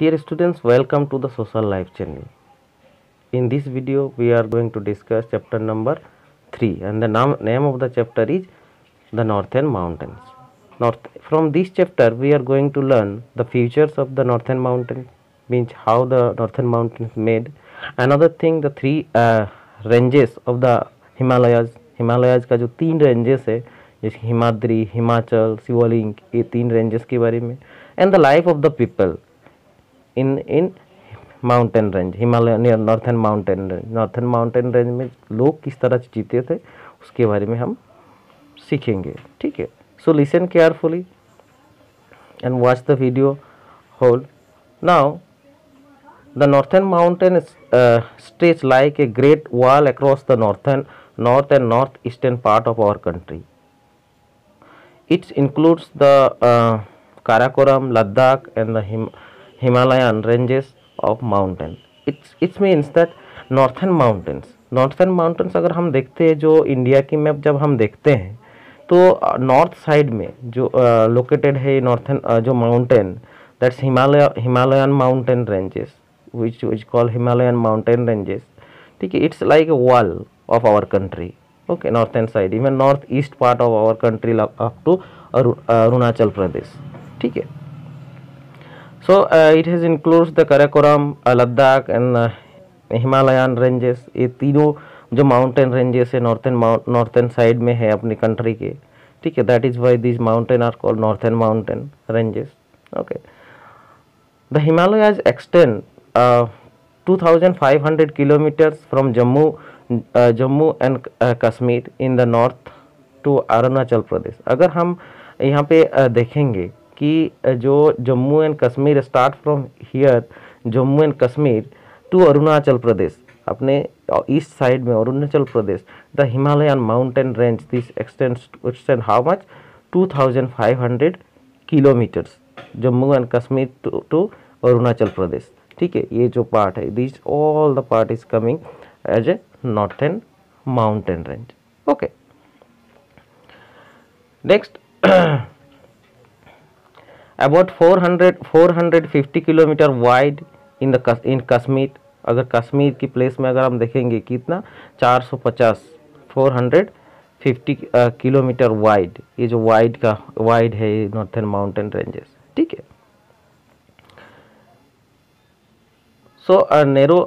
Dear students, welcome to the Social Life channel. In this video, we are going to discuss chapter number 3, and the name of the chapter is the Northern Mountains. From this chapter, we are going to learn the features of the Northern Mountains, means how the Northern Mountains made. Another thing, the three ranges of the Himalayas. Himalayas का जो 3 ranges है जैसे हिमाद्री, हिमाचल, शिवलिंग, ये 3 ranges के बारे में. And the life of the people in mountain range, Himalaya northern mountain range में लोग किस तरह से जीते थे उसके बारे में हम सीखेंगे. ठीक है, so listen carefully and watch the video whole. Now the northern mountain stretch like a great wall across the north and northeastern part of our country. It includes the Karakoram, Ladakh and the Himalayan ranges of mountain. It means that northern mountains अगर हम देखते हैं, जो India की map जब हम देखते हैं तो नॉर्थ साइड में जो लोकेटेड है नॉर्थन जो mountain, that's Himalayan mountain ranges which call Himalayan mountain ranges. ठीक है, it's like a wall of our country. Okay, northern side, even northeast part of our country up to Arunachal Pradesh. ठीक है, so it has includes the Karakoram, Ladakh and Himalayan ranges. ये तीनों जो mountain ranges है northern side में है अपनी country के. ठीक है, that is why these mountain are called northern mountain ranges. Okay, the Himalayas extend 2500 kilometers from Jammu and Kashmir in the north to Arunachal Pradesh. अगर हम यहाँ पे देखेंगे कि जो Jammu and Kashmir start from here Jammu and Kashmir to Arunachal Pradesh, अपने east side में Arunachal Pradesh, the Himalayan mountain range this extend how much 2500 kilometres Jammu and Kashmir to Arunachal Pradesh. ठीक है, ये जो पार्ट है this all the part is coming as a northern mountain range. Okay, next about 450 kilometre wide in Kashmir. अगर कश्मीर की place में अगर हम देखेंगे कितना 450 किलोमीटर वाइड, ये जो वाइड है नॉर्थन माउंटेन रेंजेस. ठीक है, so narrow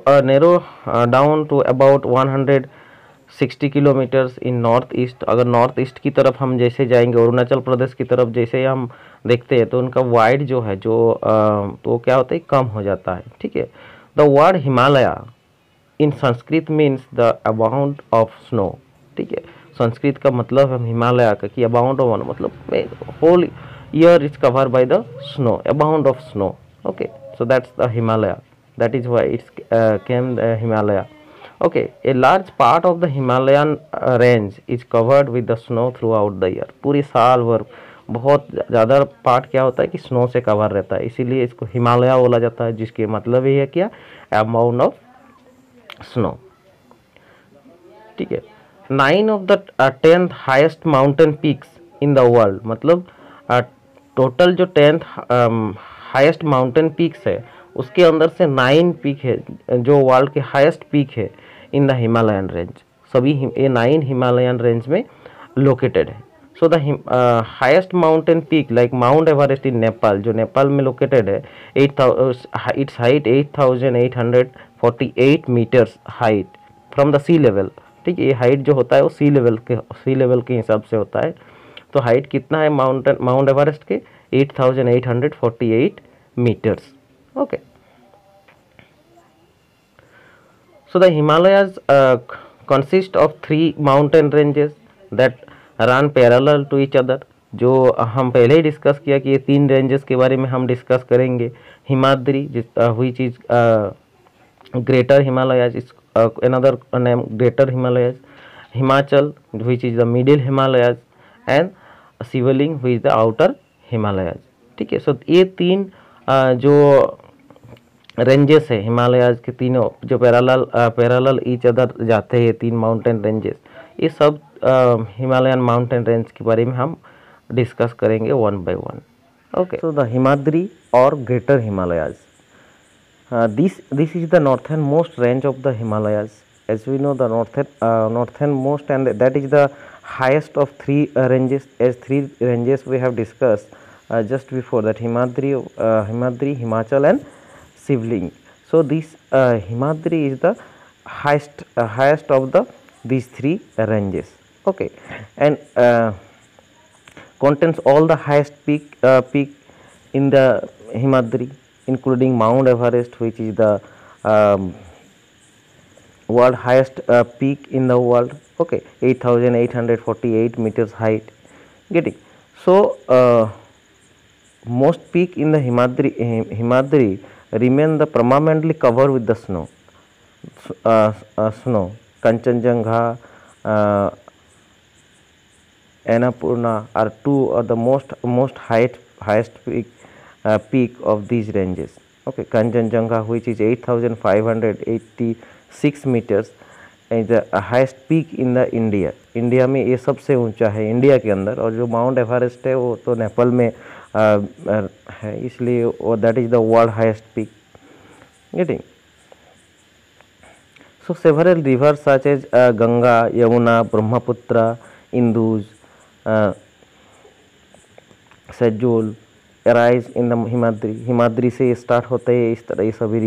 down to about 160 kilometres in north east. अगर नॉर्थ ईस्ट की तरफ हम जैसे जाएंगे अरुणाचल प्रदेश की तरफ जैसे हम देखते हैं तो उनका वाइड जो है जो तो क्या होता है कम हो जाता है. ठीक है, the word Himalaya in Sanskrit means the abound of snow. ठीक है, संस्कृत का मतलब है हिमालय का कि अबाउंड ऑफ मतलब whole year is cover by the snow, abound of snow. Okay, so that's the Himalaya. That is why it's came the Himalaya. Okay, a large part of the Himalayan range is covered with the snow throughout the year. पूरी साल भर बहुत ज़्यादा part क्या होता है कि snow से कवर रहता है, इसीलिए इसको हिमालय बोला जाता है, जिसके मतलब ये है क्या अमाउंट ऑफ स्नो. ठीक है, 9 of the 10th highest mountain peaks in the world, मतलब टोटल जो 10th हाइस्ट माउंटेन पीक्स है उसके अंदर से 9 पीक है जो वर्ल्ड के हाईएस्ट पीक है इन द हिमालयन रेंज. सभी ये 9 हिमालयन रेंज में लोकेटेड है. So the highest mountain peak like mount Everest in Nepal, जो नेपाल में लोकेटेड है, its height 8848 metres height from the sea level. ठीक है, ये हाइट जो होता है वो सी लेवल के हिसाब से होता है. तो हाइट कितना है माउंट एवरेस्ट के 8848 metres. Okay, so the Himalayas consist of 3 mountain ranges that run parallel to each other. जो हम पहले ही डिस्कस किया कि ये 3 रेंजेस के बारे में हम डिस्कस करेंगे. Himadri which is greater Himalayas is another name greater Himalayas, Himachal which is the middle Himalayas and Shivling which is the outer Himalayas. ठीक है, सो ये 3 जो रेंजेस है हिमालयाज के तीनों जो पैरेलल ईच अदर जाते हैं, 3 माउंटेन रेंजेस, ये सब हिमालयन माउंटेन रेंज के बारे में हम डिस्कस करेंगे one by one. Okay, so the Himadri or Greater Himalayas. This is the northernmost range of the Himalayas. As we know, the northernmost, and that is the highest of three ranges. As three ranges we have discussed just before, that Himadri, Himachal, and Sivling. So this Himadri is the highest of these three ranges. Okay, and contains all the highest peak in the Himadri, including Mount Everest, which is the world highest peak in the world. Okay, 8,848 meters height. Getting so most peak in the Himadri remain the permanently covered with the snow. Kanchenjunga, Annapurna are two of the most highest peak of these ranges. Okay, Kanchenjunga, which is 8,586 meters, is the highest peak in the India में ये सबसे ऊंचा है India के अंदर, और जो mount Everest है वो तो नेपाल में है, इसलिए वो that is the world highest peak. Getting so several rivers such as Ganga, Yamuna, Brahmaputra, Indus, सजोल अराइज इन द हिमाद्री से स्टार्ट होते हैं इस तरह ये सभी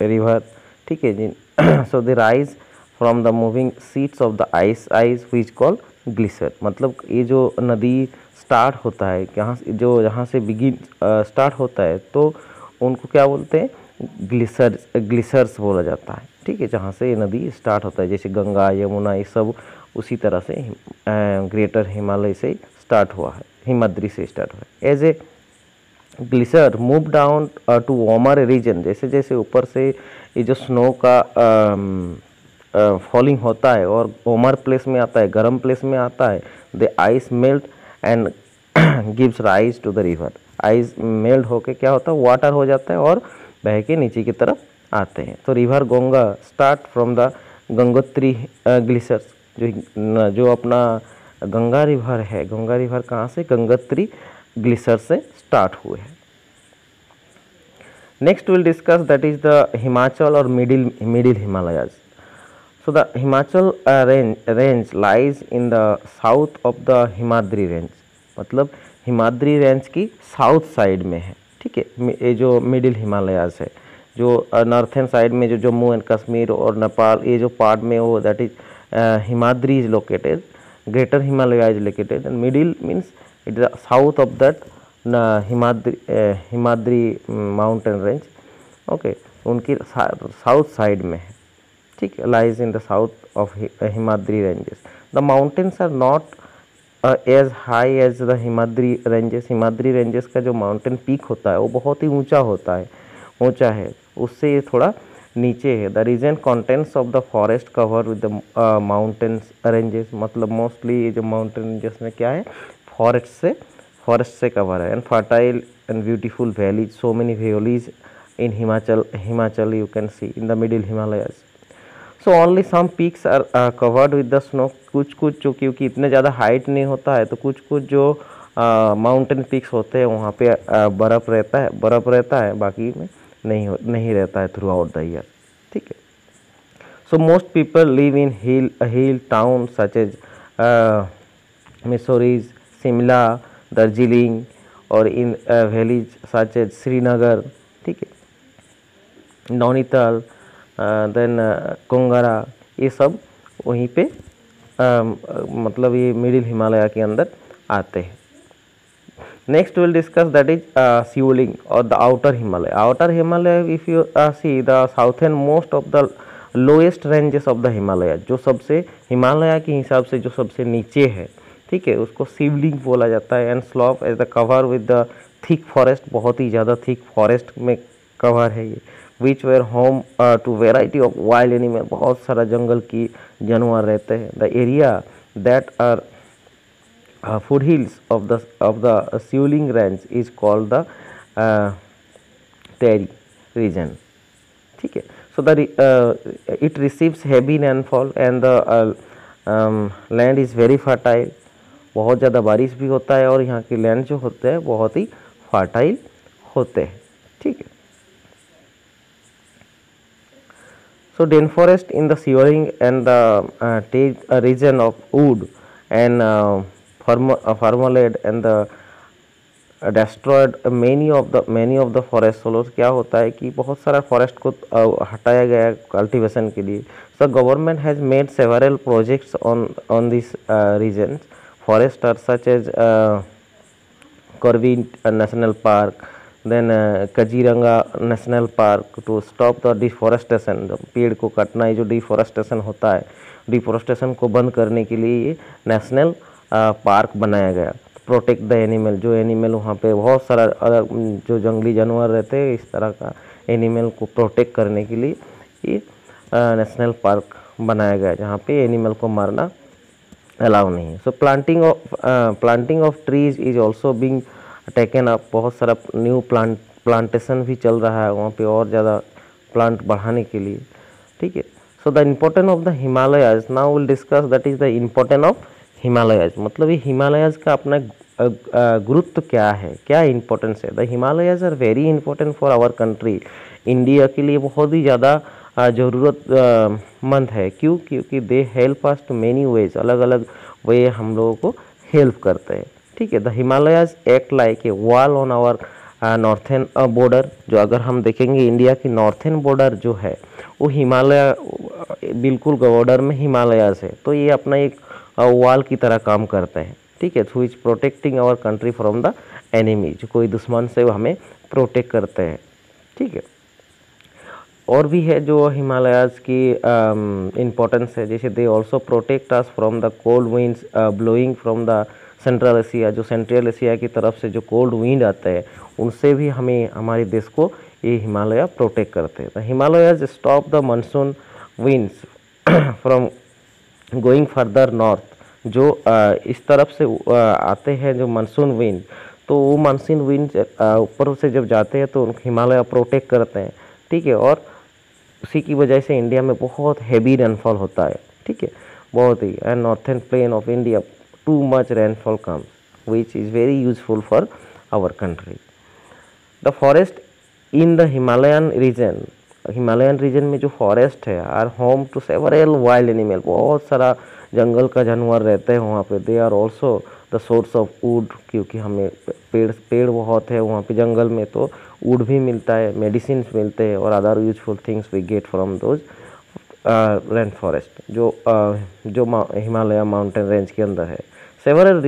रिवर. ठीक है जी. So they rise from the moving sheets of the ice which call glacier. मतलब ये जो नदी स्टार्ट होता है जहाँ से बिगिन स्टार्ट होता है तो उनको क्या बोलते हैं, ग्लिसर्स बोला जाता है. ठीक है, जहाँ से ये नदी स्टार्ट होता है, जैसे गंगा, यमुना, ये सब उसी तरह से ग्रेटर हिमालय से स्टार्ट हुआ है, हिमाद्री से स्टार्ट हुआ है. As a glacier move down to warmer region, जैसे जैसे ऊपर से ये जो स्नो का फॉलिंग होता है और वार्मर प्लेस में आता है, गर्म प्लेस में आता है, the ice melt and gives rise to the river. Ice melt होके क्या होता है, वाटर हो जाता है और बह के नीचे की तरफ आते हैं. तो river Ganga start from the Gangotri glaciers. जो अपना गंगा रिवर है, गंगा रिवर कहाँ से, गंगोत्री ग्लिसर से स्टार्ट हुए हैं. Next will discuss that is the Himachal और middle Himalayas. So the Himachal range lies in the south of the Himadri range. मतलब हिमाद्री रेंज की साउथ साइड में है. ठीक है, ये जो मिडिल हिमालयाज है, जो नॉर्थन साइड में जो जम्मू एंड कश्मीर और नेपाल ये जो पार्ट में वो that is Himadri is located, greater Himalaya is located, and middle means it is south of that Himadri mountain range. Okay, उनकी साउथ साइड में है. ठीक है, lies in the south of Himadri ranges. The mountains are not as high as the Himadri ranges. Himadri ranges का जो mountain peak होता है वो बहुत ही ऊंचा है, उससे ये थोड़ा नीचे है. The region contents of the forest cover with the mountains ranges. मतलब मोस्टली ये जो माउंटेन रेंजेस में क्या है, फॉरेस्ट से कवर है. And fertile and beautiful valleys, so many valleys in Himachal you can see in the middle Himalayas. So only some peaks are covered with the snow. कुछ जो क्योंकि इतने ज़्यादा हाइट नहीं होता है तो कुछ जो माउंटेन पीक्स होते हैं वहाँ पे बर्फ़ रहता है, बाकी में नहीं रहता है थ्रू आउट द ईयर. ठीक है. So most people live in hill town such as मिसोरीज, शिमला, दार्जिलिंग, और in valleys such as Srinagar. ठीक है, नैनीताल, देन कोंगरा, ये सब वहीं पे मतलब ये मिडिल हिमालय के अंदर आते हैं. Next will discuss that is Shivalik और the outer Himalaya. If you see the southern most of the lowest ranges of the Himalaya, जो सबसे हिमालय के हिसाब से जो सबसे नीचे है, ठीक है, उसको शिवलिंग बोला जाता है. And slope as the cover with the thick forest, बहुत ही ज़्यादा थिक फॉरेस्ट में कवर है ये. Which were home to variety of wild animal, बहुत सारा जंगल की जानवर रहते हैं. The area that are foothills of the Shiwling range is called the Terry region. ठीक है. So it receives heavy rainfall and the land is very fertile. बहुत ज़्यादा बारिश भी होता है और यहाँ के लैंड जो होते हैं बहुत ही फर्टाइल होते हैं. ठीक है. So rainforest in the shivering and the take a region of wood and farmland and the destroyed many of the forest solos. क्या होता है कि बहुत सारा फॉरेस्ट को हटाया गया है कल्टीवेशन के लिए. So government has made several projects on these regions. Forests are such as Corvi National Park, then Kaziranga National Park to stop the deforestation. पेड़ को काटना है जो डिफोरेस्टेशन होता है, डिफोरेस्टेशन को बंद करने के लिए ये नेशनल पार्क बनाया गया. प्रोटेक्ट द एनिमल, जो एनिमल वहाँ पे बहुत सारा अलग जो जंगली जानवर रहते हैं इस तरह का एनिमल को प्रोटेक्ट करने के लिए ये नेशनल पार्क बनाया गया जहाँ पे एनिमल को मारना अलाउ नहीं है. So planting of trees is also being taken up. बहुत सारा न्यू प्लांटेशन भी चल रहा है वहाँ पे और ज़्यादा प्लांट बढ़ाने के लिए. ठीक है. So the importance of the Himalayas, now will discuss that is the importance of Himalayas. मतलब ये हिमालयाज का अपना गुरुत्व क्या है, क्या इम्पोर्टेंस है. The Himalayas are very important for our country. India के लिए बहुत ही ज़्यादा ज़रूरतमंद है. क्यों? क्योंकि they help us to many ways, अलग अलग वे हम लोगों को हेल्प करते हैं. ठीक है. The Himalayas act like a wall on our northern border. जो अगर हम देखेंगे इंडिया की नॉर्थन बॉर्डर जो है वो हिमालय बिल्कुल बॉर्डर में हिमालयाज है. तो ये अपना एक वॉल की तरह काम करते हैं. ठीक है. Which protecting our country from the enemy, जो कोई दुश्मन से हमें प्रोटेक्ट करते हैं. ठीक है. और भी है जो हिमालयाज की इम्पोर्टेंस है, जैसे they also protect us from the cold winds blowing from the central Asia. जो सेंट्रल एशिया की तरफ से जो कोल्ड विंड आते हैं उनसे भी हमें हमारे देश को ये हिमालय प्रोटेक्ट करते हैं. The Himalayas stop the monsoon winds from going further north. जो इस तरफ से आते हैं जो मानसून विंड, तो वो मानसून विंड ऊपर से जब जाते हैं तो हिमालय प्रोटेक्ट करते हैं. ठीक है. और उसी की वजह से इंडिया में बहुत हैवी रेनफॉल होता है. ठीक है. बहुत ही. And northern plain of India to much rainfall comes which is very useful for our country. The forest in the Himalayan region में जो फॉरेस्ट है are home to several wild animal. बहुत सारा जंगल का जानवर रहते हैं वहाँ पे. They are also the source of wood, क्योंकि हमें पेड़ बहुत है वहाँ पे जंगल में, तो वुड भी मिलता है, मेडिसिन मिलते हैं और other useful things we get from those rain forest जो हिमालय माउंटेन रेंज के अंदर है. Several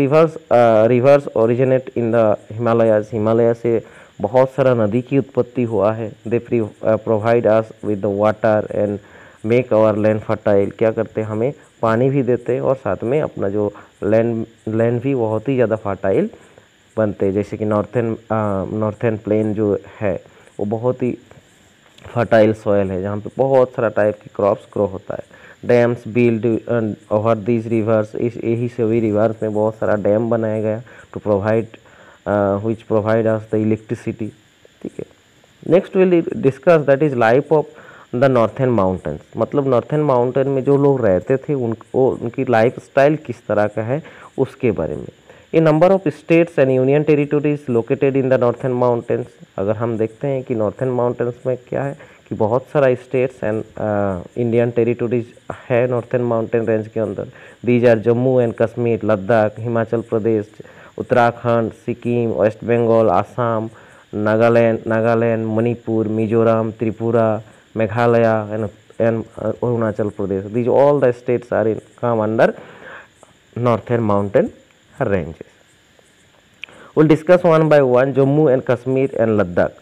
rivers originate in the Himalayas. Himalaya से बहुत सारा नदी की उत्पत्ति हुआ है. They provide us with the water and make our land fertile. क्या करते हैं, हमें पानी भी देते हैं और साथ में अपना जो लैंड भी बहुत ही ज़्यादा फर्टाइल बनते हैं. जैसे कि नॉर्थन प्लेन जो है वो बहुत ही फर्टाइल सॉइल है जहाँ पे बहुत सारा टाइप की क्रॉप्स ग्रो होता है. Dams build over these rivers. इस यही सभी रिवर्स में बहुत सारा डैम बनाया गया to provide which provide us the electricity. ठीक है. Next will discuss that is life of the northern mountains. मतलब नॉर्थन माउंटेन में जो लोग रहते थे उनकी लाइफ स्टाइल किस तरह का है उसके बारे में. A number of states and union territories located in the northern mountains. अगर हम देखते हैं कि नॉर्थन माउंटेन्स में क्या है कि बहुत सारा स्टेट्स एंड इंडियन टेरिटोरीज है नॉर्थन माउंटेन रेंज के अंदर. These are Jammu and Kashmir, Ladakh, Himachal Pradesh, Uttarakhand, Sikkim, West Bengal, Assam, Nagaland, Manipur, Mizoram, Tripura, Meghalaya and Arunachal Pradesh. These all the states are come under northern mountain ranges. We'll discuss one by one. Jammu and Kashmir and Ladakh.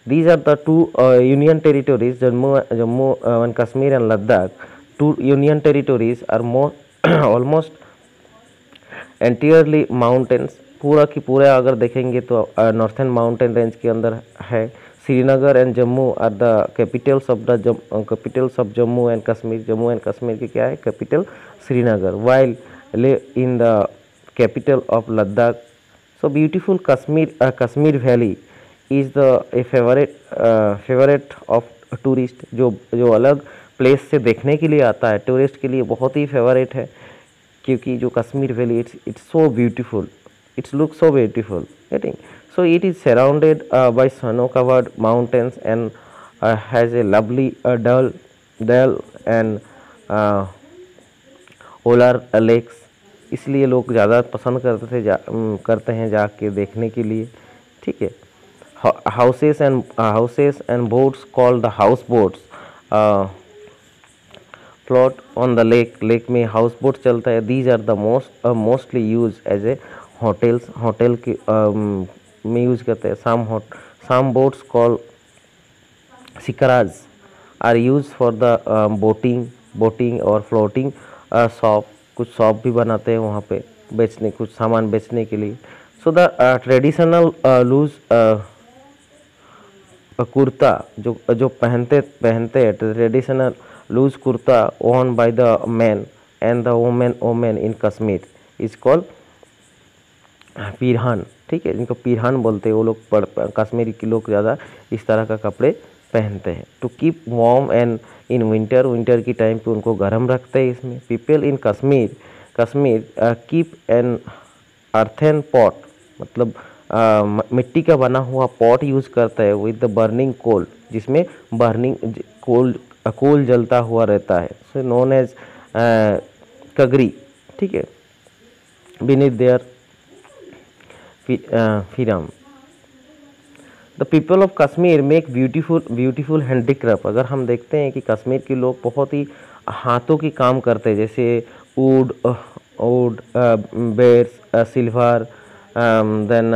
These are the two union territories. Jammu and Kashmir and Ladakh. Two union territories are more almost entirely mountains. पूरा की पूरा अगर देखेंगे तो northern mountain range के अंदर है. Srinagar and Jammu are the capitals of Jammu and Kashmir. Jammu and Kashmir की क्या है capital Srinagar. While in the capital of Ladakh. So beautiful Kashmir valley is the favourite of tourist. जो अलग प्लेस से देखने के लिए आता है टूरिस्ट के लिए बहुत ही फेवरेट है, क्योंकि जो Kashmir valley it's so beautiful. It looks so beautiful, getting. So it is surrounded by snow-covered mountains and has a lovely dull Dal and Wular lakes, इसलिए लोग ज़्यादा पसंद करते हैं जाके देखने के लिए, ठीक है। Houses and boats called the house boats float on the lake में हाउस बोट चलता है। These are the mostly use as a hotel के में यूज करते हैं। Some boats call shikaras are use for the boating और फ्लोटिंग शॉप, कुछ shop भी बनाते हैं वहाँ पे बेचने, कुछ सामान बेचने के लिए। So the traditional loose kurta जो पहनते हैं, traditional loose kurta worn by the man and the women in Kashmir is called pheran, ठीक है, इनको पीरहान बोलते हैं। वो लोग कश्मीरी के लोग ज़्यादा इस तरह का कपड़े पहनते हैं। To keep warm and in winter की टाइम पे उनको गर्म रखते हैं इसमें। People in Kashmir keep an earthen pot, मतलब मिट्टी का बना हुआ पॉट यूज़ करता है विद द बर्निंग कोल, जिसमें बर्निंग कोल जलता हुआ रहता है। सो नोन एज कगरी, ठीक है। Beneath their pheran the people of Kashmir make beautiful handicraft. अगर हम देखते हैं कि कश्मीर के लोग बहुत ही हाथों की काम करते हैं, जैसे wood beds, silver, then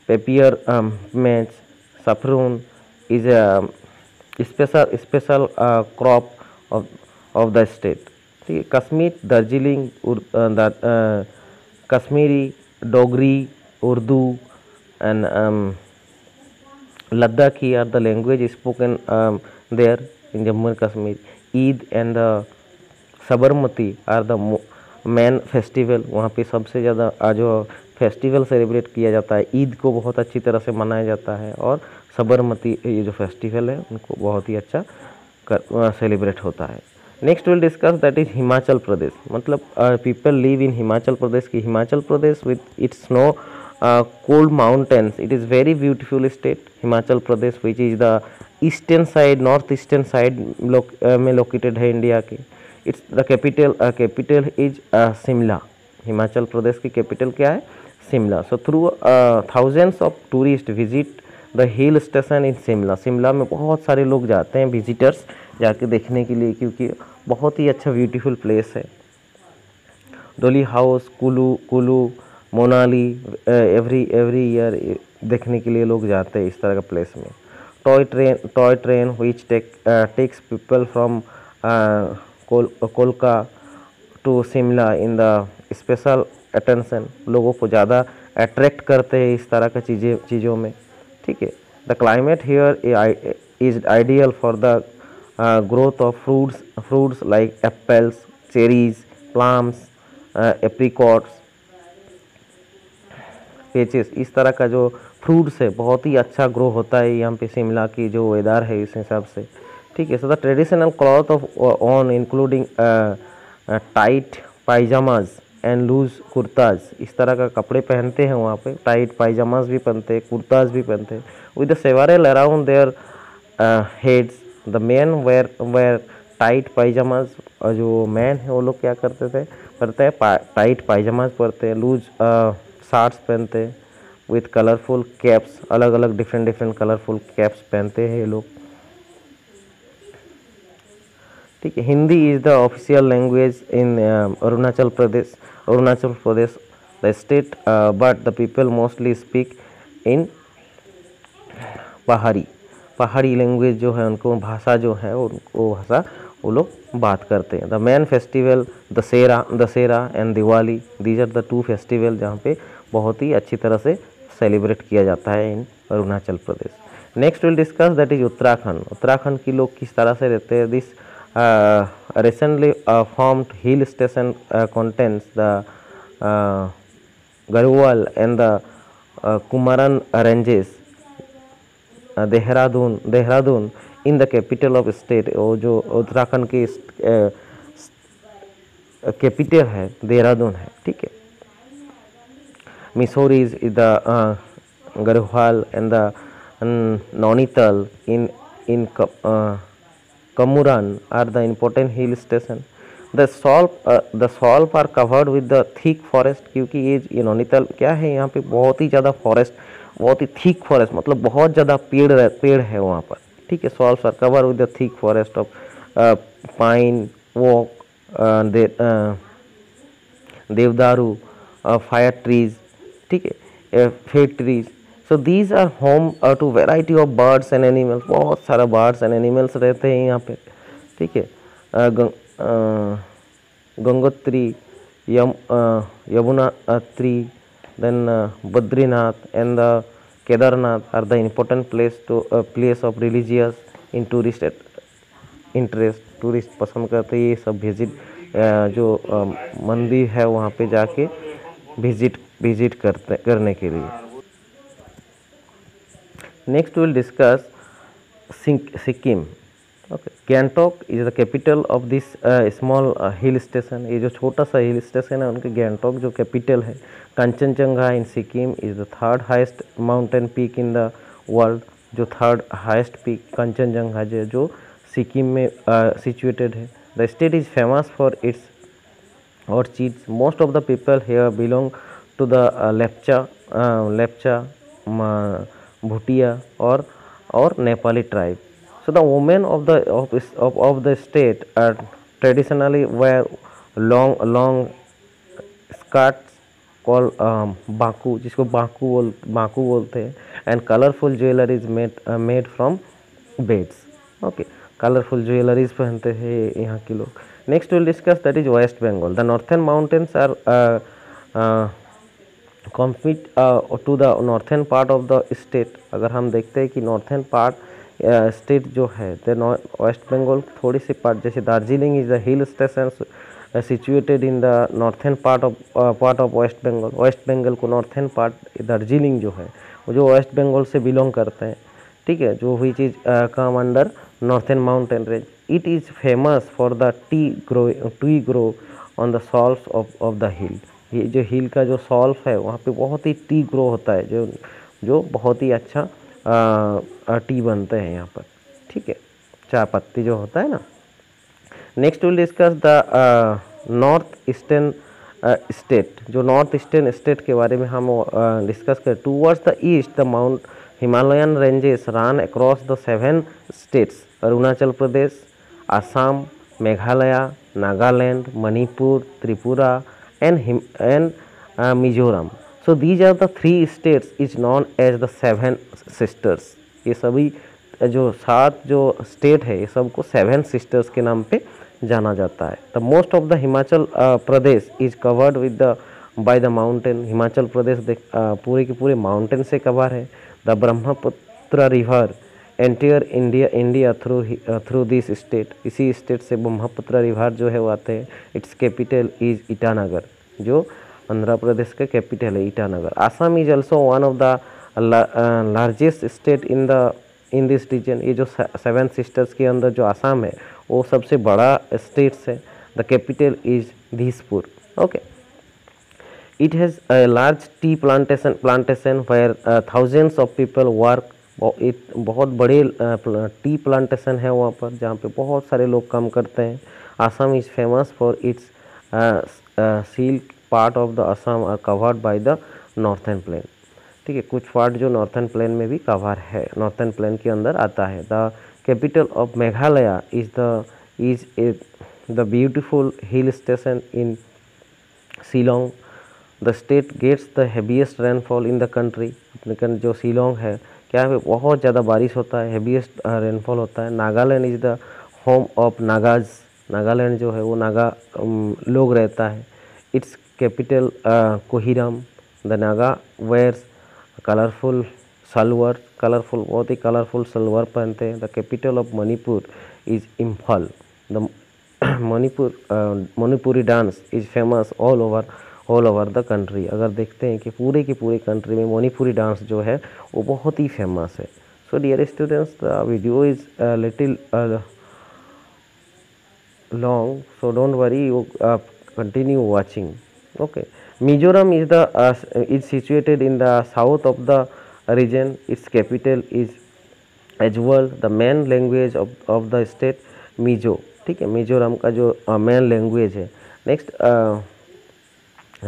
papier mache, saffron is special crop of the state, ठीक है। Kashmir, Darjeeling, Kashmiri, Dogri, Urdu and Ladakhi are the language spoken there in Jammu and Kashmir. Eid and the Sabarmati are the main festival. वहाँ पे सबसे ज़्यादा जो festival celebrate किया जाता है, ईद को बहुत अच्छी तरह से मनाया जाता है, और सबरमती ये जो फेस्टिवल है उनको बहुत ही अच्छा सेलिब्रेट होता है। Next will discuss that is Himachal Pradesh. मतलब people live in Himachal Pradesh की Himachal Pradesh with its snow cold mountains. It is very beautiful state Himachal Pradesh, which is the north eastern side में located है इंडिया के। It's the capital is Shimla. Himachal Pradesh की capital क्या है? Shimla. So through thousands of tourists visit the hill station in Shimla. Shimla में बहुत सारे लोग जाते हैं विजिटर्स जाके देखने के लिए, क्योंकि बहुत ही अच्छा ब्यूटीफुल प्लेस है। डोली house, Kullu, Monali, every year देखने के लिए लोग जाते हैं इस तरह का प्लेस में। Toy train which takes people from कोलका to Shimla in the special attention, लोगों को ज़्यादा अट्रैक्ट करते हैं इस तरह का चीज़ों में, ठीक है। The climate here is ideal for the growth of fruits like apples, cherries, plums, apricots, patches, इस तरह का जो फ्रूट्स है बहुत ही अच्छा ग्रो होता है यहाँ पे शिमला की जो वेदर है इस हिसाब से, ठीक है। So the traditional cloth of on including tight pyjamas and loose kurtas, इस तरह का कपड़े पहनते हैं वहाँ पे। टाइट पायजामाज भी पहनते हैं, कुर्ताज भी पहनते हैं। With the several around their heads, the man wear tight pyjamas, और जो मैन है वो लोग क्या करते हैं टाइट पायजामाज पहनते हैं, लूज शार्ट्स पहनते हैं, विथ कलरफुल कैप्स, अलग अलग डिफरेंट कलरफुल कैप्स पहनते हैं ये लोग, ठीक है। Hindi is the official language in Arunachal Pradesh the state, but the people mostly speak in पहाड़ी लैंग्वेज जो है, उनको भाषा जो है वो भाषा वो लोग बात करते हैं। The main festival Dussehra and Diwali, these are the two festival जहाँ पे बहुत ही अच्छी तरह से सेलिब्रेट किया जाता है in Arunachal Pradesh. Next will discuss that is Uttarakhand के लोग किस तरह से रहते हैं। This recently formed hill station contains the Garhwal and the Kumaran ranges, Dehradun in the capital of state, वो जो उत्तराखंड की कैपिटल है देहरादून है, ठीक है। Mysore is the Garhwal and the Nainital in in Kamuran are the important hill station. The swamp are covered with the thick forest, क्योंकि ये नैनीताल क्या है, यहाँ पे बहुत ही ज़्यादा फॉरेस्ट, बहुत ही थिक फॉरेस्ट, मतलब बहुत ज़्यादा पेड़ है वहाँ पर, ठीक है. Slopes are cover with the thick forest of pine, oak, devdaru, fir trees, ठीक है, fed trees. So these are home to variety of birds and animals. बहुत सारा बर्ड्स एंड एनिमल्स रहते हैं यहाँ पे, ठीक है. Gangotri, Yamunotri, then Badrinath and the Kedarnath are the important place of religious in tourist interest. Tourist पसंद करते हैं ये सब जो मंदिर है वहाँ पे जाके विजिट करने के लिए. Next will discuss Sikkim. Okay, Gangtok is the capital of this small hill station. ये जो छोटा सा हिल स्टेशन है उनके गैंगटॉक जो कैपिटल है. Kanchenjunga in Sikkim is the third highest mountain peak in the world. जो थर्ड हाईएस्ट पीक कंचनजंगा जो सिक्किम में सिचुएटेड है. The state is famous for its orchids. Most of the people here belong to the Lepcha, Bhutia or Nepali tribe. So the women of the state are traditionally wear long skirts called baku, जिसको Baku बोलते हैं, and colorful jewelry is made from beads. Okay, colorful jewelries पहनते हैं यहाँ के लोग. Next we will discuss that is West Bengal. The northern mountains are compete to the northern part of the state. अगर हम देखते हैं कि northern part state जो है, the West Bengal थोड़ी सी part, जैसे Darjeeling is the hill station situated in the northern part of West Bengal. West Bengal को northern part दार्जिलिंग जो है वो जो West Bengal से belong करते हैं, ठीक है, जो which is come under northern mountain range. It is famous for the tea grow on the slopes of the hill. ये जो हिल का जो सॉल्फ है वहाँ पे बहुत ही टी ग्रो होता है, जो बहुत ही अच्छा टी बनते हैं यहाँ पर, ठीक है, चाय पत्ती जो होता है ना. Next will discuss the north eastern state. जो नॉर्थ ईस्टर्न स्टेट के बारे में हम डिस्कस करें. Towards the east the mount Himalayan ranges run across the 7 states. Arunachal Pradesh, Assam, Meghalaya, Nagaland, Manipur, Tripura and Mizoram. So these are the 3 states is known as the 7 sisters. ये सभी जो 7 जो state है ये सबको 7 sisters के नाम पे जाना जाता है. The most of the Himachal Pradesh is covered with by the mountain. Himachal Pradesh पूरे के पूरे माउंटेन से कवर है. The Brahmaputra river entire India through this state. इसी स्टेट से ब्रह्मपुत्र रिवर जो है वो आते हैं. Its capital is Itanagar. जो आंध्र प्रदेश का कैपिटल है Itanagar. Assam is also one of the largest state in this region. ये जो 7 सिस्टर्स के अंदर जो आसाम है वो सबसे बड़ा स्टेट्स है. The capital is Dispur. Okay, it has a large tea plantation where thousands of people work. बहुत बड़े टी प्लांटेशन है वहाँ पर जहाँ पे बहुत सारे लोग काम करते हैं. Assam is famous for its silk. Part of the Assam are covered by the northern plain. ठीक है, कुछ पार्ट जो नॉर्थर्न प्लेन में भी कवर है, नॉर्थर्न प्लेन के अंदर आता है. The capital of Meghalaya is the beautiful hill station in Shillong. The state gets the heaviest rainfall in the country. अपने जो शिलोंग है क्या है बहुत ज़्यादा बारिश होता है, हेवीएस्ट रेनफॉल होता है. Nagaland is the home of Nagas. Nagaland जो है वो नागा लोग रहता है. Its capital Kohima. The Naga wears colourful salwar. Colourful, बहुत ही कलरफुल सलवार पहनते हैं. The capital of Manipur is Imphal. The Manipuri dance is famous all over the country. अगर देखते हैं कि पूरे की पूरी कंट्री में मणिपुरी डांस जो है वो बहुत ही फेमस है. So dear students, the video is little long, so don't worry, you continue watching. Okay, Mizoram is situated in the south of the region. Its capital is Aizawl the main language of the state Mizo, ठीक है, मिजोरम का जो main language है। Next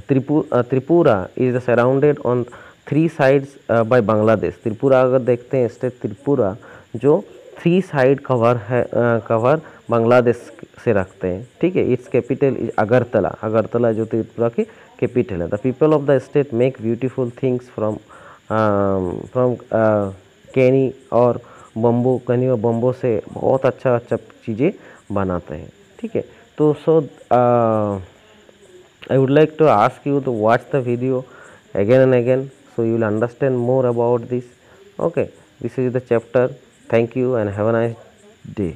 Tripura is surrounded on 3 sides by Bangladesh. Tripura अगर देखते हैं state Tripura जो 3 side cover है, कवर बांग्लादेश से रखते हैं, ठीक है। Its capital is Agartala, Agartala जो त्रिपुरा की कैपिटल है। The people of the state make beautiful things from cane और बम्बू, कैनी और बम्बू से बहुत अच्छा अच्छा चीज़ें बनाते हैं, ठीक है। तो सो I would like to ask you to watch the video again and again so you will understand more about this. Okay, this is the chapter. Thank you and have a nice day.